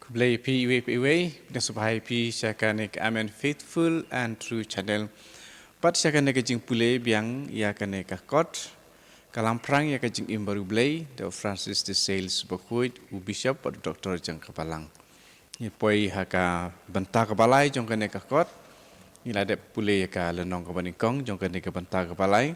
Play PWPW, supaya P syakanek amen faithful and true channel. Pat syakanek jing pule biang ya kanek kot kalam prang ya kajing imbaru blay the Francis de Sales bakuit u bishop at Dr. Jang Kapalang. Ni poi haka bentar kabalai jong kanek kot ni lade pule ya ka lenong kabanikong jong kanek bentar kabalai.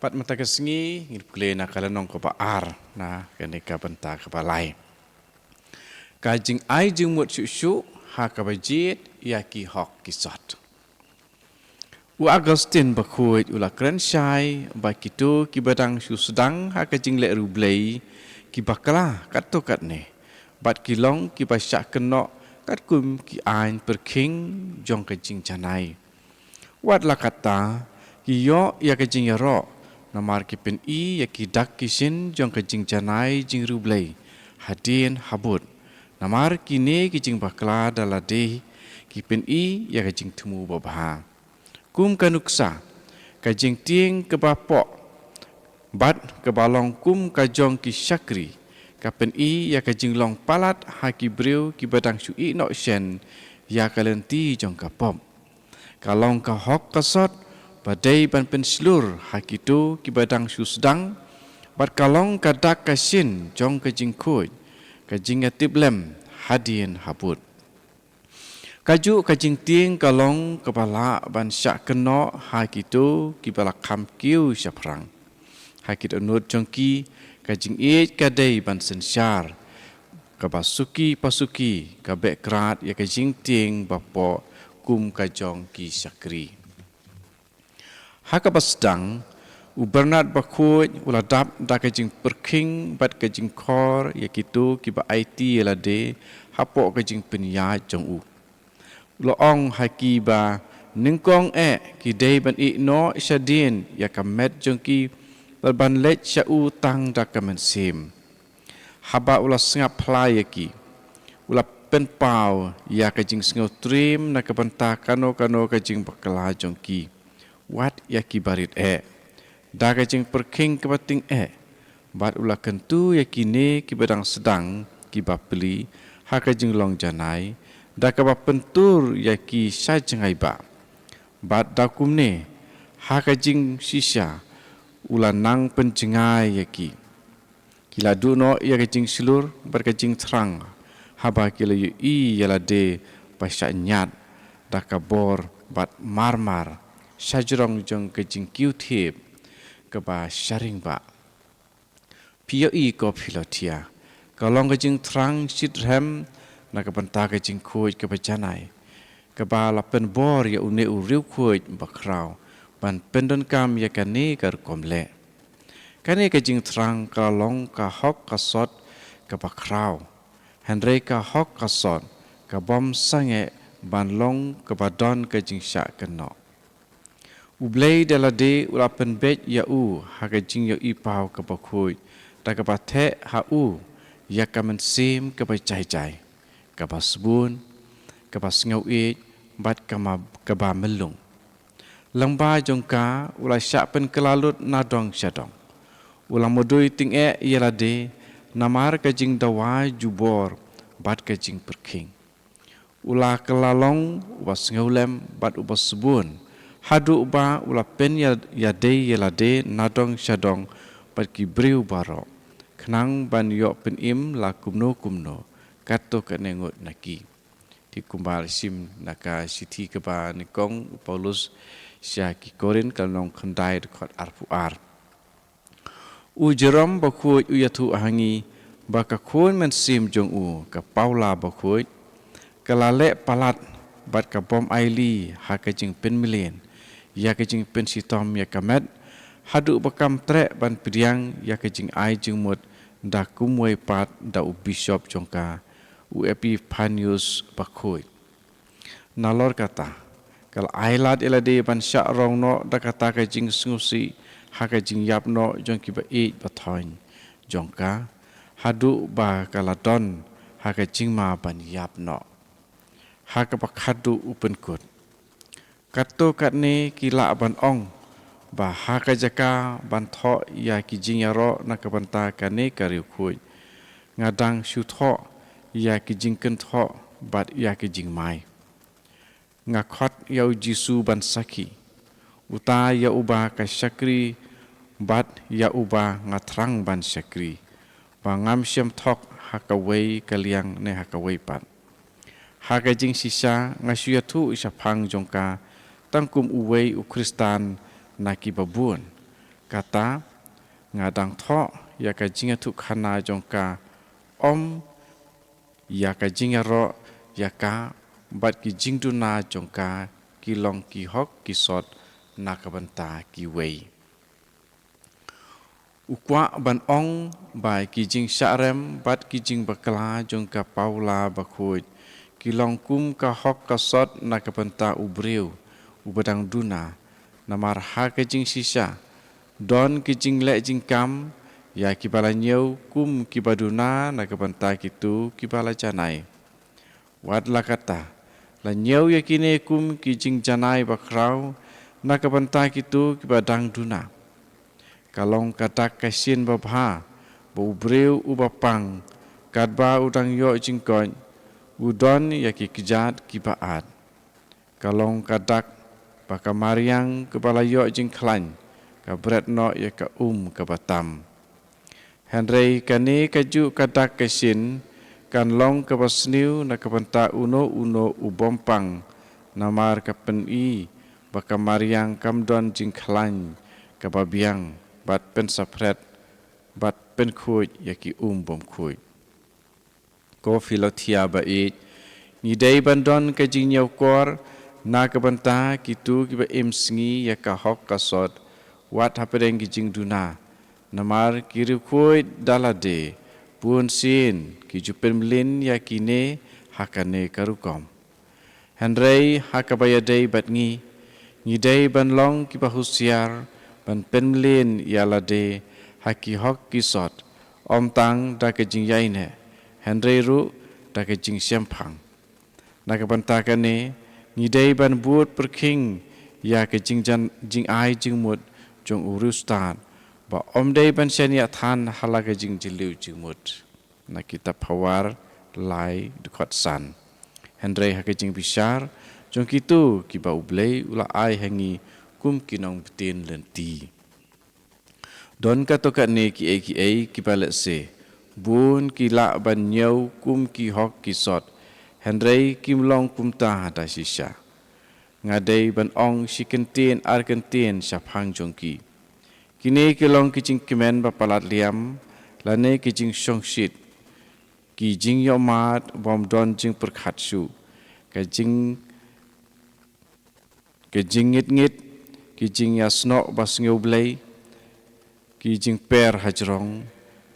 Pat mata kesengi ni pule na kalenong kabar na kanek bentar kabalai. Kajing ai jing mut syuk ha kabajit ya ki hok kisat. U Agustin bakuit ula keren syai bakitu ki badang syu sedang ha kajing le rublei ki bakala kato kat ne. Bat kilong ki basyak kenok kat kum ki ain perking jong kajing janai. Wat la kata ki yo ya kajing ya ro namar ki pen I ya ki dak kisin jong kajing janai jing rublei hadin habut. Namar kini kijing bakla dalade ki pen I ya kijing temu babha. Kum kanuksa kajing ting ke bapok bat ke balong kum kajong ki syakri ka pen I ya kajing long palat ha ki breu ki badang syui nok shen ya kalenti jong kapom. Kalong ka hok kasot badai ban pen slur ha kitu ki badang syu sedang bat kalong ka dak kasin jong kajing kuj kajing atip lem hadin habut. Kaju kajing ting kalong kepala ban syak kenok ha kitu ki bala kam kiu syaprang. Ha kitu nut jongki kajing it kadai ban sensyar. Kabasuki pasuki kabek krat ya kajing ting bapo kum kajong ki syakri. Ha kabasdang u Bernard bakut uladap da kajing perking bat kajing kor ya kitu ki ba IT lade hapok kajing penya jong u loong haki ba ningkong ki dei ban I no syadin ya kamet jong ki ban let syau tang da kamen sim haba ula sengap play ki ula pen pau ya kajing sengau trim na kabanta kano kajing bakala jong ki wat ya ki barit da kajing perking kebating bat ulah kentu yakini ki badang sedang ki bapeli ha kajing long janai da ka pentur yaki sai jengai ba bat da kumne ha kajing sisya ulah nang penjengai yaki kila duno ya kajing silur bar kajing terang haba kila yu I yala de pasya nyat da ka bor bat marmar sajrong jong kajing kiutip keba sharing ba pio I ko philotia kalong kajing terang sidrem na kabanta kajing kuj ke bajanai keba lapen bor ya une uriu kuj bakrau ban pendon kam ya kani kar komle kani kajing terang kalong ka hok kasot ke bakrau henry ka hok kasot ka bom sange ban long ke badon kajing syak kenok Ublay dalade ulapen bet ya ha kajing ya I pau ke bakui da ke bathe ha ya kamen sim ke bacai-cai ke basbun ke basngau bat ke ba melung lengba jongka ulai syak pen kelalut nadong syadong ulang modui ting yalade namar kajing dawa jubor bat kajing perking ulah kelalong wasngau lem bat ubasbun hadu ba ula pen ya de yelade nadong syadong pat ki briu baro kenang ban yo pen im la kumno kato kenengut naki di kumbal sim naka siti ke ba nikong Paulus sya ki korin kalong kendai dekot arpuar u jerom bakut u yatu ahangi baka kun men sim jong u ka Paula bakut kalale palat bat ka bom aili ha kajing pen milien ya kajing pen sitom ya kamet hadu bakam trek ban pidiang ya kajing ai jing mut da kumwe pat da u bishop jongka u Epipanius bakoi nalor kata kal ailat elade ban syak rong no da kata kajing sengusi ha kajing yap no jong ki ba bathoin jongka hadu ba kaladon ha kajing ma ban yap no ha ka hadu upen kut kato katne kila ban ong ba ha ka jaka ban tho ya ki jing yaro na ka banta kane kariu khuj ngadang shu tho ya ki jing ken tho bat ya ki jing mai nga khot yau jisu ban saki uta ya uba ka syakri bat ya uba nga thrang ban syakri ba ngam syam thok hakawei kaliang ne hakawei pat haka jing sisa nga syua thu isa phang jongka tangkum uwei u kristan na ki babun kata nga dang tho ya ka jinga thu khana jongka om ya ka jinga ro ya ka bat ki jingdu na jongka ki long ki hok ki sot na ka banta ki wei ukwa ban ong bai ki jing syarem bat ki jing bakla jongka paula bakhuj ki long kum ka hok ka sot na ka banta ubreu ubadang duna namar ha ka jing sisa don ki jing le jing kam ya ki bala nyeu kum ki baduna na ka banta kitu ki bala janai wad la kata la nyeu ya kine kum ki jing janai bakrau na ka banta kitu ki badang duna kalong katak kasin babha bo ubreu ubapang kadba udang yo jing kon udon ya ki kijat ki baat kalong kadak baka mariang kepala yo jing klan ka bret no ya ka ka batam Henry kani kaju kadak kasin kan long ka basniu na kapanta uno ubompang namar ka peni baka mariang kamdon jing klan ka babiang bat pen sapret bat pen khuj ya ki bom khuj ko filotia ba ni dei bandon ka jing nyau kor na ka banta kitu ki ba sngi ya ka hok ka sot wat hapedeng ki jing duna namar kiri khuj dalade pun sin ki jupen melin ya kine hakane karukom Henry hakabaya dei bat ni dei ban long ki ba husiar ban pen melin ya lade haki hok ki sot om tang da ka jing yaine Henry ru da ka jing siampang na ka banta kane ni dei ban buat perking ya ka jing ai jing mut jong urustan ba om dei ban syania than halaga jing jiliu jing mut na kita pawar lai dekot san Henry haka jing bishar jong kitu ki ba ublei ula ai hangi kum kinong betin lenti don ka to ka ne ki ki balet se bun ki la ban nyau kum ki hok ki sot Henry kim long kum ta da sisa ngadei ban ong sikentien arkentien syapang jongki kini kilong kijing kimen ba palat liam lane kijing songsit kijing yomat bom don jing perkhatsu kijing ngit kijing yasno bas ngeublei kijing per hajrong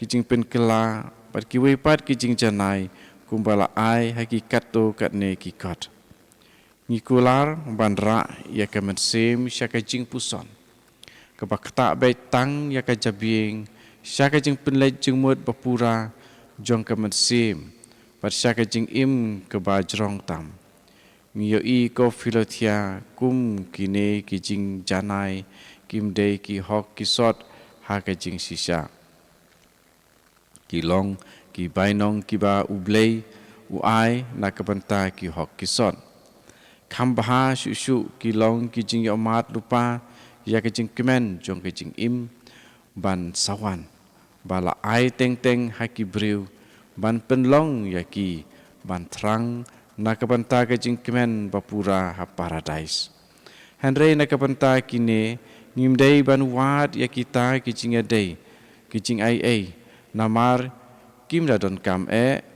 kijing penkela pat kiwe pat kijing janai kumbala ai hakikat to katne kikat ngikular bandra ya kemen sem syaka jing puson kabakta baik tang ya ka jabing syaka jing penlej jing mut bapura jong ka mensim par syaka jing im ke bajrong tam ngiyo i ko filotia kum kine ki jing janai kim dei ki hok ki sot ha ka jing sisa ki long ki bainong ki ba ublei u ai na ka banta ki hok ki sot khambaha shu ki long ki jing yomat lupa ya ke jing kemen jong ke jing im ban sawan bala ai teng teng haki briu ban penlong ya ki ban trang na ka banta ke jing kemen bapura ha paradise Henry na ka banta kine ngimdei ban wat ya kita ki jing dei ki jing ai namar kim da don kam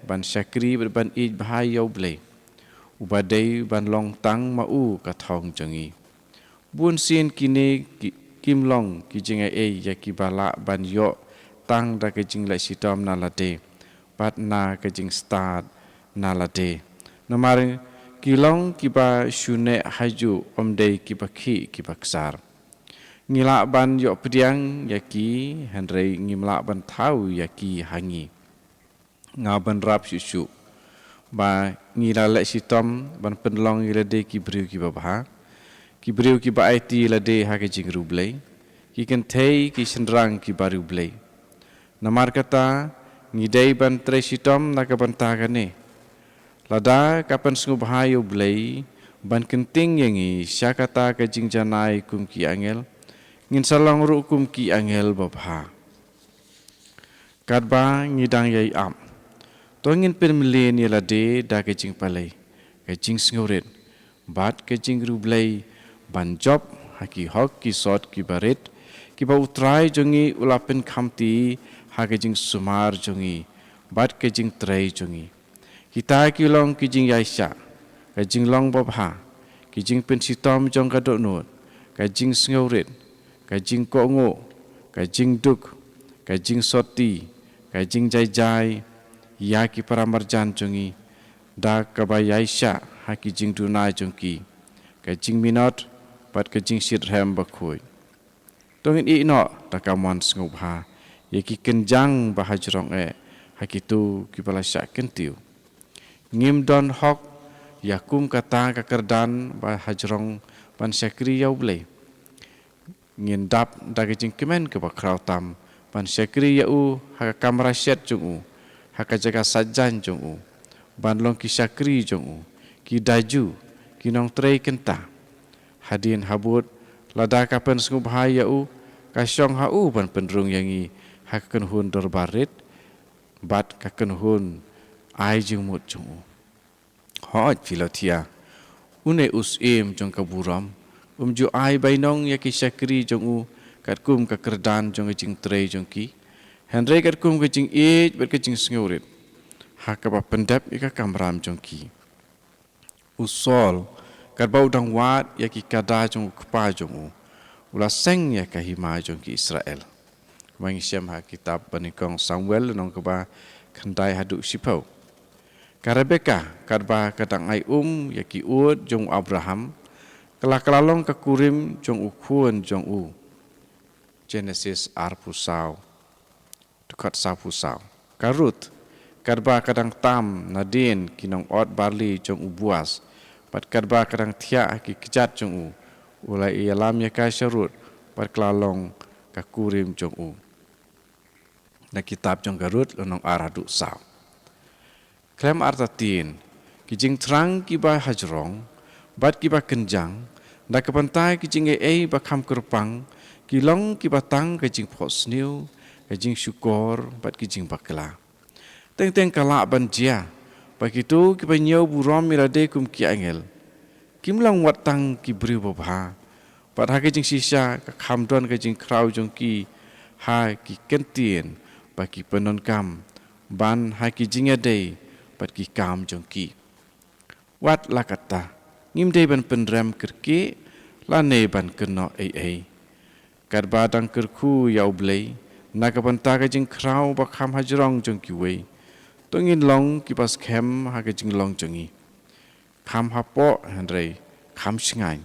ban syakri ban ij bahai yau blei ubadei ban long tang mau ka thong jangi bun sin kini kim long ki jing ya ki bala ban yo tang da ke jing lai sitom na lade pat na ke jing start na lade namar ki long ki ba shune haju omdei ki bakhi ki baksar ngila ban yo pediang ya ki Henry ngimla ban thau ya ki hangi ngaban rap susu ba ngila lai sitom ban penlong ilade ki briu ki babha ki briu ki ba IT lade ha ke jing rublei ki kan thei ki senrang ki baru blei namar kata ngidai ban tre sitom na kabantagane. Lada kapan sngubhayo blay ban kenting yangi syakata ka jingjanai kum ki angel ngin salong ru kum ki angel babha. Kadba ngidang yai am. To ngin permilen yalade da ka jing palai ka jing sngurit bat ka jing ru blay ban job haki hok ki sot ki barit ki ba utrai jongi ulapin khamti ha ka jing sumar jongi bat ka jing trai jongi. Kita kilong kijing yaisha, kijing long babha, kijing pensitom jong kadok nut, kijing sngurit, kijing kongo, kijing duk, kijing soti, kijing jai, ya ki paramarjan jongi, da kabay yaisha ha kijing dunai jongki, kijing minot, pat kijing sirhem bakhoy. Tongin ino takamon snubha, ya ki kenjang bahajrong ha kitu ki balasyak kentiu. Ngim don hok yakum kata kakerdan ba hajrong ban syakri yau blay ngin dap daga jing kemen ke ba krautam ban syakri yau ha kamera syet jungu ha jaga sajan jungu ban long ki syakri jungu ki daju ki nong trei kenta hadin habut lada kapen sngub ha yau ka syong hau ban pendrung yangi ha ken hun dorbarit bat ka ken hun ai jing mut jungu hoj filotia une us jong kaburam ju ai bainong ya ki syakri jong u kat kum ka kerdan jong jing trei jong ki henry kat kum ka jing ber ka jing sngurit ha ka ba pendap ka kamram jong ki usol kat ba udang wat ya ki kada jong kpa jong u ula seng ya ka hima jong ki Israel mang siam ha kitab banikong Samuel nong ka ba khandai hadu sipau Karebeka kadba kadang ai ya ki ud jong Abraham kala-kalalong kakurim jong ukhuan jong u Genesis arpusau dekat sapusau Karut kadba kadang tam nadin kinong ot barli jong ubuas pat kadba kadang tia ki kejat jong u ulai ialam ya ka syarut pat kalalong kakurim jong u na kitab jong Garut lonong aradu sau Klem artatin, kijing terang kiba hajrong, bat kiba kenjang, da kepantai kijing ba kham kerpang, kilong kiba tang kijing posniu, kijing syukur, bat kijing bakla. Teng kala banjia, bakitu kiba nyau burom mirade kum ki angel. Kimlang watang kibri babha, bat ha kijing sisa kham don kijing krau jong ki ha ki kentien, baki penon kam, ban ha kijing adai, pat ki kam jong ki wat lakata ngim de ban pendram kerke la ne ban keno ai kar badang kerku yau blei na ka ban ta ka jing krau ba kham hajrong jong ki wei tongin long ki pas khem ha ka jing long jongi kham hapo hendrei kham singai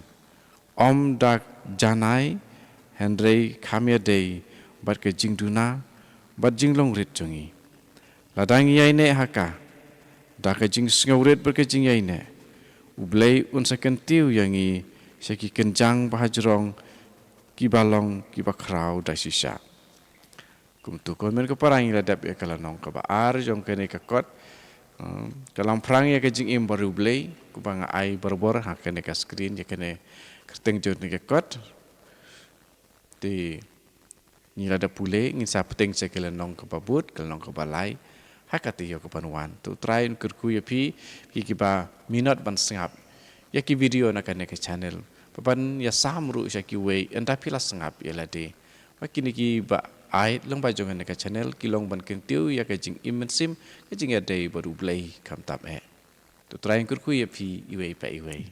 om dak janai hendrei khamya dei bat ka jing duna bat jing long rit jongi ladang yai ne haka da ka jing sngurit ber ka jing yaine ublei un sakentiu yangi seki kenjang bahajrong ki balong ki bakrau da sisa kum tu kon men ka parang ladap ya kala nong ka baar jong kene ka kot kalam prang ya ka jing im baru ublei ku banga ai berbor ha kene ka screen ya kene kerteng jong ka kot ti ni ladap pule ngin sa peteng sekela nong ka babut kala nong ka balai hakati yo kepanuan tu try kerku ya pi kiba minat ban sengap ya ki video na kan ke channel papan ya samru sya ki we enta pila sengap ya lade makini ki ba ai long ba jong ke channel kilong ban kentiu ya ka jing imensim ka jing ya dei baru play kam tap tu try kerku ya pi iwe pa iwe